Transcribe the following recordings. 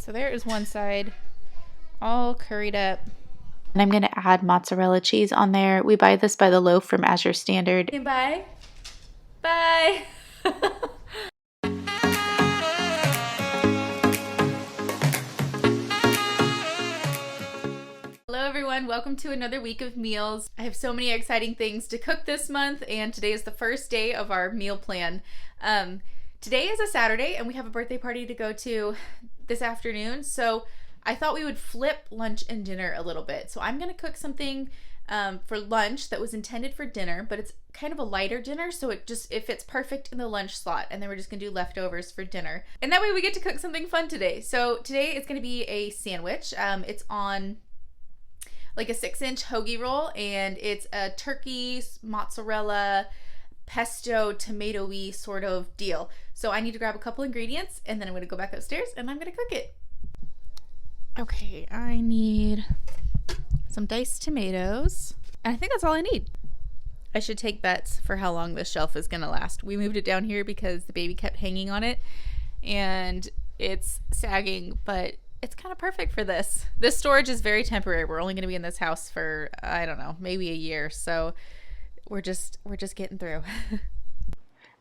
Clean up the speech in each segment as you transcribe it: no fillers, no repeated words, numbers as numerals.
So there is one side all curried up. And I'm going to add mozzarella cheese on there. We buy this by the loaf from Azure Standard. Bye. Bye. Hello everyone, welcome to another week of meals. I have so many exciting things to cook this month, and today is the first day of our meal plan. Today is a Saturday and we have a birthday party to go to this afternoon, so I thought we would flip lunch and dinner a little bit. So I'm going to cook something for lunch that was intended for dinner, but it's kind of a lighter dinner, so it fits perfect in the lunch slot, and then we're just gonna do leftovers for dinner, and that way we get to cook something fun today. So today it's gonna be a sandwich. It's on like a 6-inch hoagie roll, and it's a turkey, mozzarella, pesto, tomato-y sort of deal. So I need to grab a couple ingredients, and then I'm gonna go back upstairs and I'm gonna cook it. Okay, I need some diced tomatoes, and I think that's all I need. I should take bets for how long this shelf is gonna last. We moved it down here because the baby kept hanging on it and it's sagging, but it's kind of perfect for this. This storage is very temporary. We're only gonna be in this house for, I don't know, maybe a year, so we're just getting through.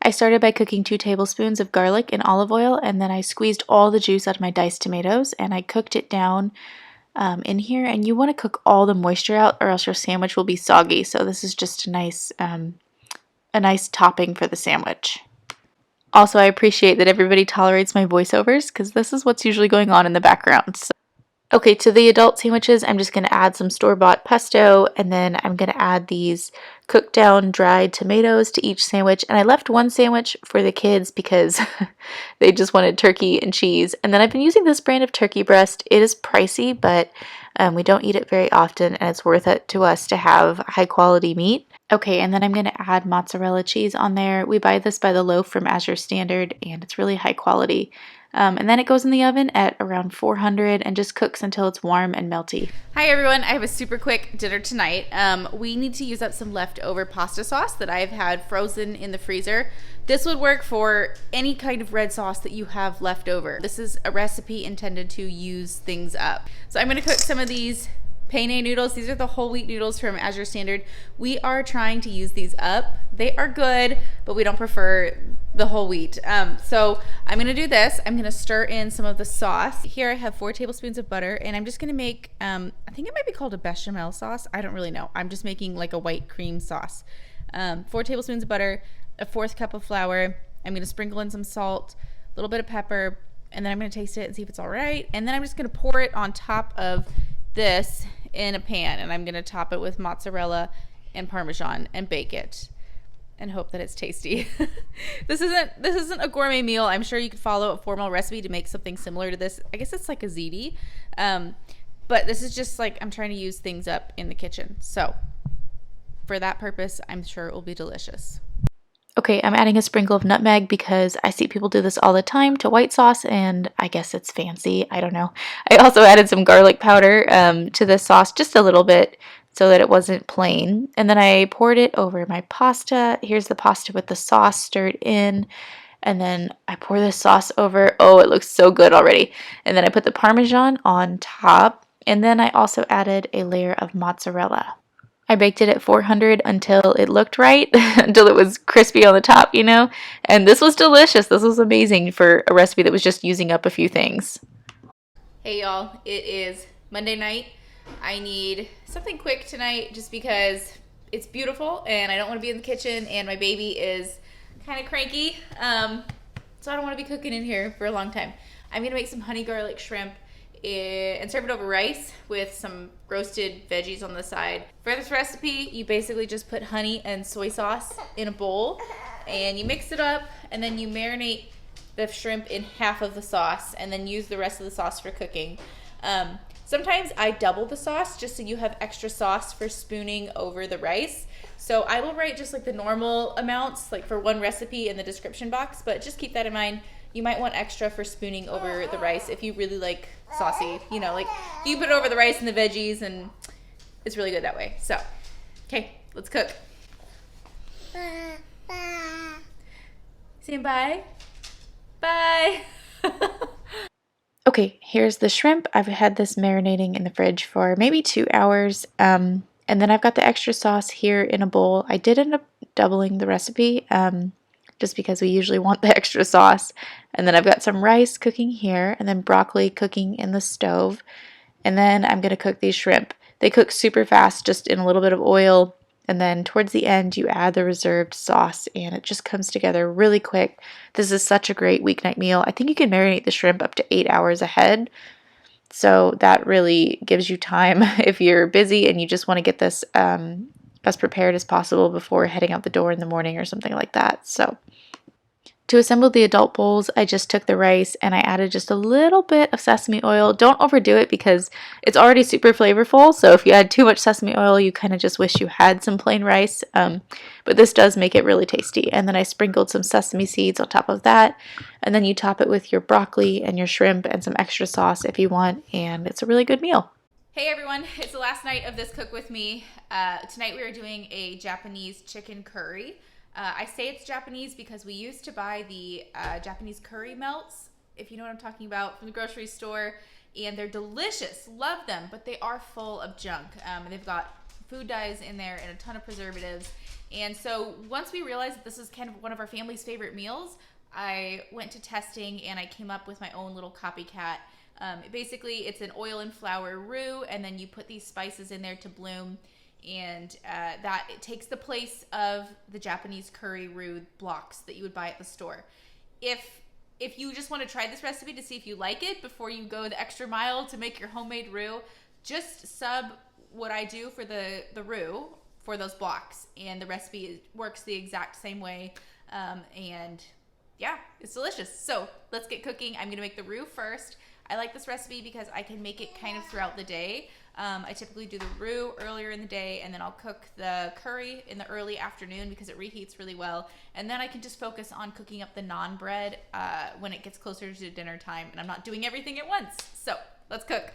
I started by cooking 2 tablespoons of garlic in olive oil, and then I squeezed all the juice out of my diced tomatoes and I cooked it down in here. And you want to cook all the moisture out or else your sandwich will be soggy. So this is just a nice topping for the sandwich. Also, I appreciate that everybody tolerates my voiceovers because this is what's usually going on in the background. So. Okay, to the adult sandwiches, I'm just going to add some store-bought pesto, and then I'm going to add these cooked down dried tomatoes to each sandwich. And I left one sandwich for the kids because they just wanted turkey and cheese. And then I've been using this brand of turkey breast. It is pricey, but we don't eat it very often, and it's worth it to us to have high-quality meat. Okay, and then I'm going to add mozzarella cheese on there. We buy this by the loaf from Azure Standard, and it's really high quality. And then it goes in the oven at around 400 and just cooks until it's warm and melty. Hi everyone, I have a super quick dinner tonight. We need to use up some leftover pasta sauce that I've had frozen in the freezer. This would work for any kind of red sauce that you have left over. This is a recipe intended to use things up. So I'm going to cook some of these penne noodles. These are the whole wheat noodles from Azure Standard. We are trying to use these up. They are good, but we don't prefer the whole wheat. So I'm gonna do this. I'm gonna stir in some of the sauce. Here I have 4 tablespoons of butter, and I'm just gonna make, I think it might be called a bechamel sauce. I don't really know. I'm just making like a white cream sauce. 4 tablespoons of butter, a 1/4 cup of flour. I'm gonna sprinkle in some salt, a little bit of pepper, and then I'm gonna taste it and see if it's all right. And then I'm just gonna pour it on top of this in a pan, and I'm gonna top it with mozzarella and parmesan and bake it and hope that it's tasty. This isn't a gourmet meal. I'm sure you could follow a formal recipe to make something similar to this. I guess it's like a ziti, but this is just like I'm trying to use things up in the kitchen. So for that purpose, I'm sure it will be delicious. Okay, I'm adding a sprinkle of nutmeg because I see people do this all the time to white sauce, and I guess it's fancy. I don't know. I also added some garlic powder to the sauce, just a little bit, so that it wasn't plain. And then I poured it over my pasta. Here's the pasta with the sauce stirred in. And then I pour this sauce over. Oh, it looks so good already. And then I put the parmesan on top. And then I also added a layer of mozzarella. I baked it at 400 until it looked right, until it was crispy on the top, you know? And this was delicious. This was amazing for a recipe that was just using up a few things. Hey y'all, it is Monday night. I need something quick tonight just because it's beautiful and I don't want to be in the kitchen and my baby is kind of cranky. So I don't want to be cooking in here for a long time. I'm going to make some honey garlic shrimp and serve it over rice with some roasted veggies on the side. For this recipe, you basically just put honey and soy sauce in a bowl and you mix it up, and then you marinate the shrimp in half of the sauce and then use the rest of the sauce for cooking. Sometimes I double the sauce just so you have extra sauce for spooning over the rice. So I will write just like the normal amounts, like for one recipe in the description box, but just keep that in mind. You might want extra for spooning over the rice if you really like saucy, you know, like you put it over the rice and the veggies, and it's really good that way. So, okay, let's cook. Saying bye? Bye. Okay, here's the shrimp. I've had this marinating in the fridge for maybe 2 hours. And then I've got the extra sauce here in a bowl. I did end up doubling the recipe just because we usually want the extra sauce. And then I've got some rice cooking here and then broccoli cooking in the stove. And then I'm going to cook these shrimp. They cook super fast, just in a little bit of oil. And then towards the end, you add the reserved sauce, and it just comes together really quick. This is such a great weeknight meal. I think you can marinate the shrimp up to 8 hours ahead. So that really gives you time if you're busy and you just want to get this as prepared as possible before heading out the door in the morning or something like that. So to assemble the adult bowls, I just took the rice and I added just a little bit of sesame oil. Don't overdo it because it's already super flavorful. So if you add too much sesame oil, you kind of just wish you had some plain rice. But this does make it really tasty. And then I sprinkled some sesame seeds on top of that. And then you top it with your broccoli and your shrimp and some extra sauce if you want. And it's a really good meal. Hey everyone, it's the last night of this Cook With Me. Tonight we are doing a Japanese chicken curry. I say it's Japanese because we used to buy the Japanese curry melts, if you know what I'm talking about, from the grocery store, and they're delicious. Love them, but they are full of junk. They've got food dyes in there and a ton of preservatives. And so once we realized that this is kind of one of our family's favorite meals, I went to testing and I came up with my own little copycat. Basically, it's an oil and flour roux, and then you put these spices in there to bloom. And that it takes the place of the Japanese curry roux blocks that you would buy at the store. If you just want to try this recipe to see if you like it before you go the extra mile to make your homemade roux, just sub what I do for the roux for those blocks, and the recipe works the exact same way. And yeah, it's delicious. So let's get cooking. I'm gonna make the roux first. I like this recipe because I can make it kind of throughout the day. I typically do the roux earlier in the day, and then I'll cook the curry in the early afternoon because it reheats really well. And then I can just focus on cooking up the naan bread when it gets closer to dinner time, and I'm not doing everything at once. So let's cook.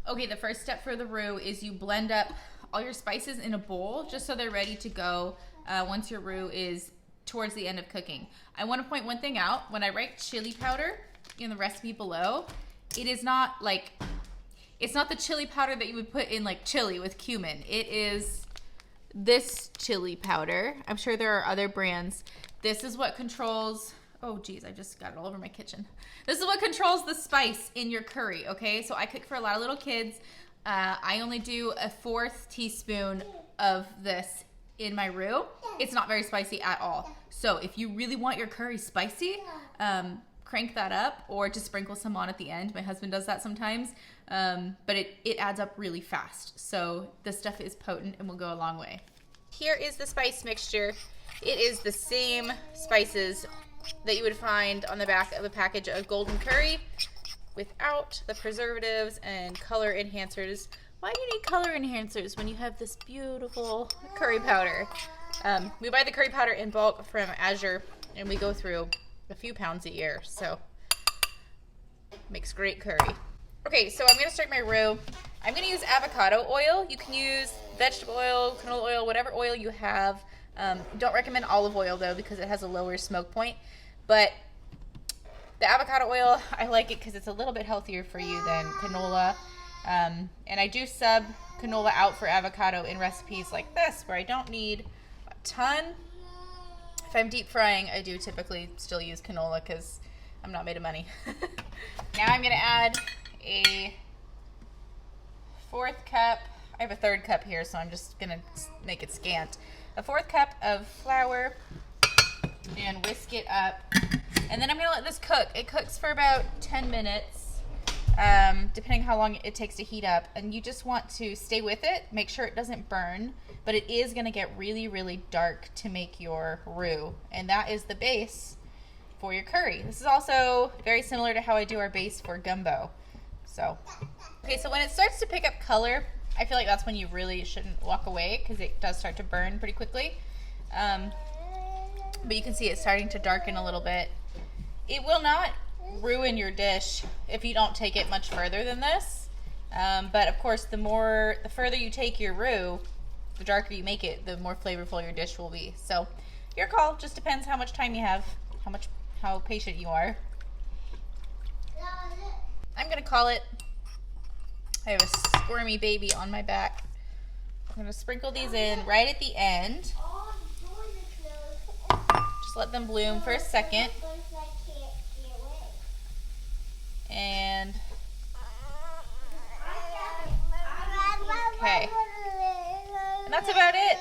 Okay, the first step for the roux is you blend up all your spices in a bowl just so they're ready to go once your roux is towards the end of cooking. I want to point one thing out. When I write chili powder in the recipe below, it is not like... It's not the chili powder that you would put in like chili with cumin. It is this chili powder. I'm sure there are other brands. This is what controls, oh geez, I just got it all over my kitchen. This is what controls the spice in your curry, okay? So I cook for a lot of little kids. I only do a 1/4 teaspoon of this in my roux. It's not very spicy at all. So if you really want your curry spicy, crank that up or just sprinkle some on at the end. My husband does that sometimes, but it adds up really fast. So this stuff is potent and will go a long way. Here is the spice mixture. It is the same spices that you would find on the back of a package of golden curry without the preservatives and color enhancers. Why do you need color enhancers when you have this beautiful curry powder? We buy the curry powder in bulk from Azure, and we go through a few pounds a year, so makes great curry. Okay, so I'm gonna start my roux. I'm gonna use avocado oil. You can use vegetable oil, canola oil, whatever oil you have. Don't recommend olive oil though because it has a lower smoke point, but the avocado oil, I like it because it's a little bit healthier for you than canola. And I do sub canola out for avocado in recipes like this where I don't need a ton. If I'm deep frying, I do typically still use canola because I'm not made of money. Now I'm going to add a 1/4 cup. I have a 1/3 cup here, so I'm just going to make it scant. A 1/4 cup of flour and whisk it up. And then I'm going to let this cook. It cooks for about 10 minutes, depending how long it takes to heat up. And you just want to stay with it, make sure it doesn't burn. But it is going to get really, really dark to make your roux. And that is the base for your curry. This is also very similar to how I do our base for gumbo. So, okay, so when it starts to pick up color, I feel like that's when you really shouldn't walk away because it does start to burn pretty quickly. But you can see it starting to darken a little bit. It will not ruin your dish if you don't take it much further than this. But of course, the further you take your roux, the darker you make it, the more flavorful your dish will be. So your call, just depends how much time you have, how patient you are. I'm gonna call it. I have a squirmy baby on my back. I'm gonna sprinkle these in right at the end. Just let them bloom for a second. And okay, and that's about it.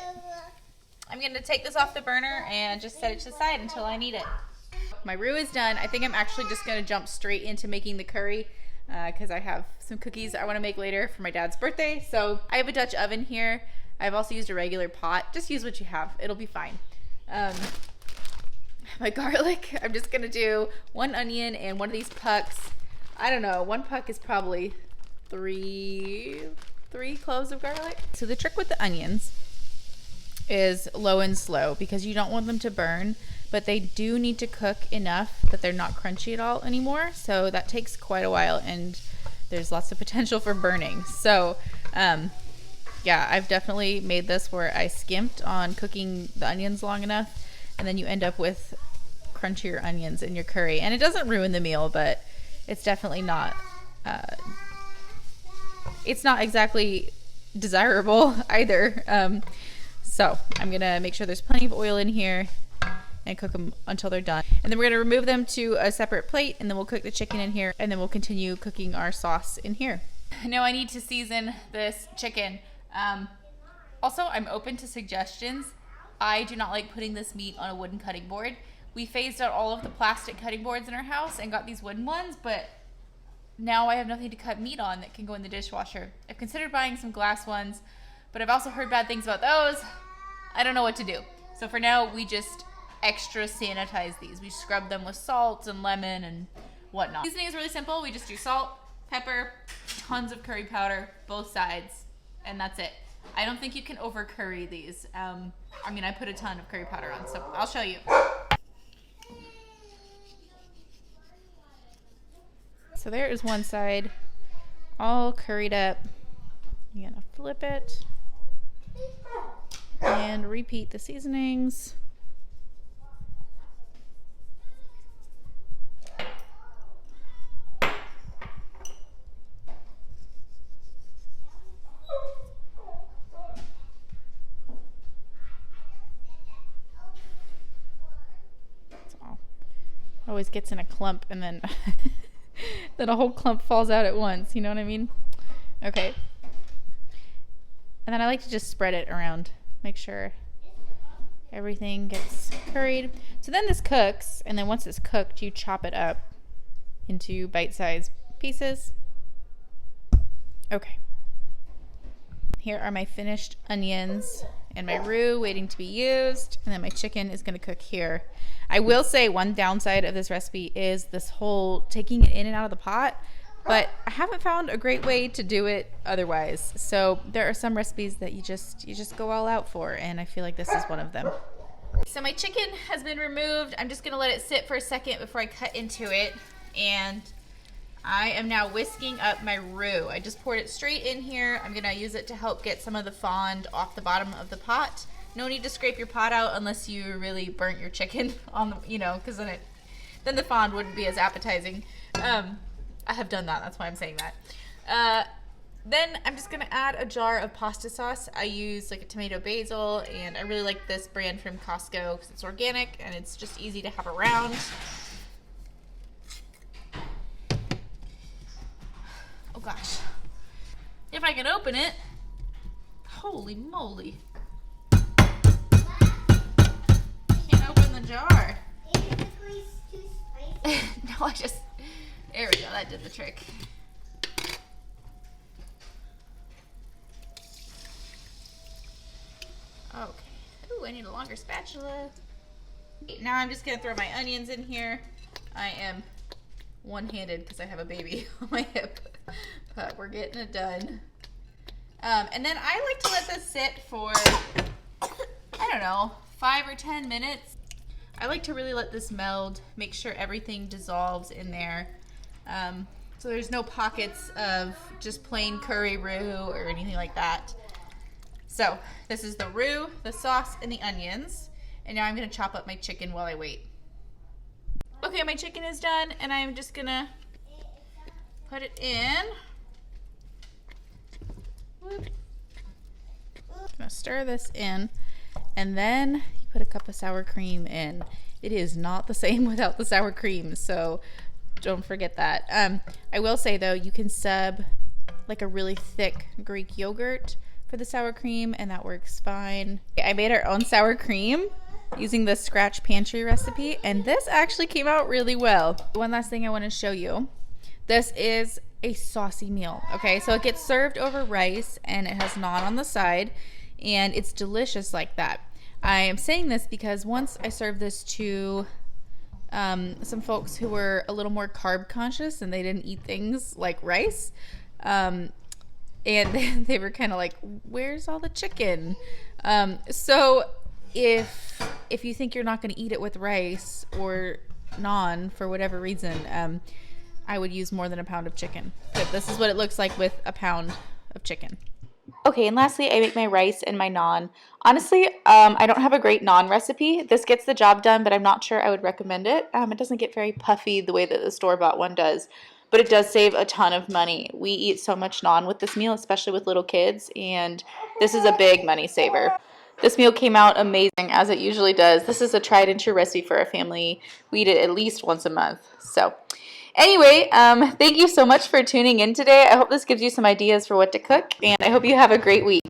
I'm gonna take this off the burner and just set it to the side until I need it. My roux is done. I think I'm actually just gonna jump straight into making the curry because I have some cookies I want to make later for my dad's birthday. So I have a Dutch oven here. I've also used a regular pot. Just use what you have. It'll be fine. My garlic, I'm just gonna do 1 onion and 1 of these pucks. I don't know, 1 puck is probably three cloves of garlic. So the trick with the onions is low and slow because you don't want them to burn, but they do need to cook enough that they're not crunchy at all anymore. So that takes quite a while and there's lots of potential for burning. So yeah, I've definitely made this where I skimped on cooking the onions long enough and then you end up with crunchier onions in your curry. And it doesn't ruin the meal, but it's definitely not, it's not exactly desirable either. So I'm gonna make sure there's plenty of oil in here and cook them until they're done. And then we're gonna remove them to a separate plate and then we'll cook the chicken in here and then we'll continue cooking our sauce in here. Now I need to season this chicken. Also, I'm open to suggestions. I do not like putting this meat on a wooden cutting board. We phased out all of the plastic cutting boards in our house and got these wooden ones, but now I have nothing to cut meat on that can go in the dishwasher. I've considered buying some glass ones, but I've also heard bad things about those. I don't know what to do. So for now, we just extra sanitize these. We scrub them with salt and lemon and whatnot. Seasoning is really simple. We just do salt, pepper, tons of curry powder, both sides, and that's it. I don't think you can over curry these. I mean, I put a ton of curry powder on, so I'll show you. So there is one side all curried up. You're gonna flip it and repeat the seasonings. Always gets in a clump and then then a whole clump falls out at once, you know what I mean? Okay. And then I like to just spread it around, make sure everything gets curried. So then this cooks, and then once it's cooked, you chop it up into bite-sized pieces. Okay. Here are my finished onions and my roux waiting to be used, and then my chicken is going to cook here. I will say one downside of this recipe is this whole taking it in and out of the pot, but I haven't found a great way to do it otherwise. So there are some recipes that you just go all out for, and I feel like this is one of them. So my chicken has been removed. I'm just going to let it sit for a second before I cut into it, and I am now whisking up my roux. I just poured it straight in here. I'm gonna use it to help get some of the fond off the bottom of the pot. No need to scrape your pot out unless you really burnt your chicken on the, you know, because then the fond wouldn't be as appetizing. I have done that, that's why I'm saying that. Then I'm just gonna add a jar of pasta sauce. I use like a tomato basil, and I really like this brand from Costco because it's organic and it's just easy to have around. Oh gosh, if I can open it. Holy moly. I can't open the jar. No, there we go, that did the trick. Okay, ooh, I need a longer spatula. Now I'm just gonna throw my onions in here. I am one-handed because I have a baby on my hip, but we're getting it done. And then I like to let this sit for, I don't know, 5 or 10 minutes. I like to really let this meld, make sure everything dissolves in there. So there's no pockets of just plain curry roux or anything like that. So this is the roux, the sauce, and the onions. And now I'm gonna chop up my chicken while I wait. Okay, my chicken is done, and I'm just gonna put it in. I'm gonna stir this in, and then you put a cup of sour cream in. It is not the same without the sour cream, so don't forget that. I will say though, you can sub like a really thick Greek yogurt for the sour cream, and that works fine. I made our own sour cream using the Scratch Pantry recipe, and this actually came out really well. One last thing I want to show you. This is a saucy meal, okay? So it gets served over rice, and it has naan on the side, and it's delicious like that. I am saying this because once I served this to some folks who were a little more carb conscious and they didn't eat things like rice, and they were kind of like, where's all the chicken? So if you think you're not going to eat it with rice or naan for whatever reason, I would use more than a pound of chicken. But this is what it looks like with a pound of chicken. Okay, and lastly, I make my rice and my naan. Honestly, I don't have a great naan recipe. This gets the job done, but I'm not sure I would recommend it. It doesn't get very puffy the way that the store-bought one does, but it does save a ton of money. We eat so much naan with this meal, especially with little kids, and this is a big money saver. This meal came out amazing, as it usually does. This is a tried and true recipe for our family. We eat it at least once a month. So anyway, thank you so much for tuning in today. I hope this gives you some ideas for what to cook, and I hope you have a great week.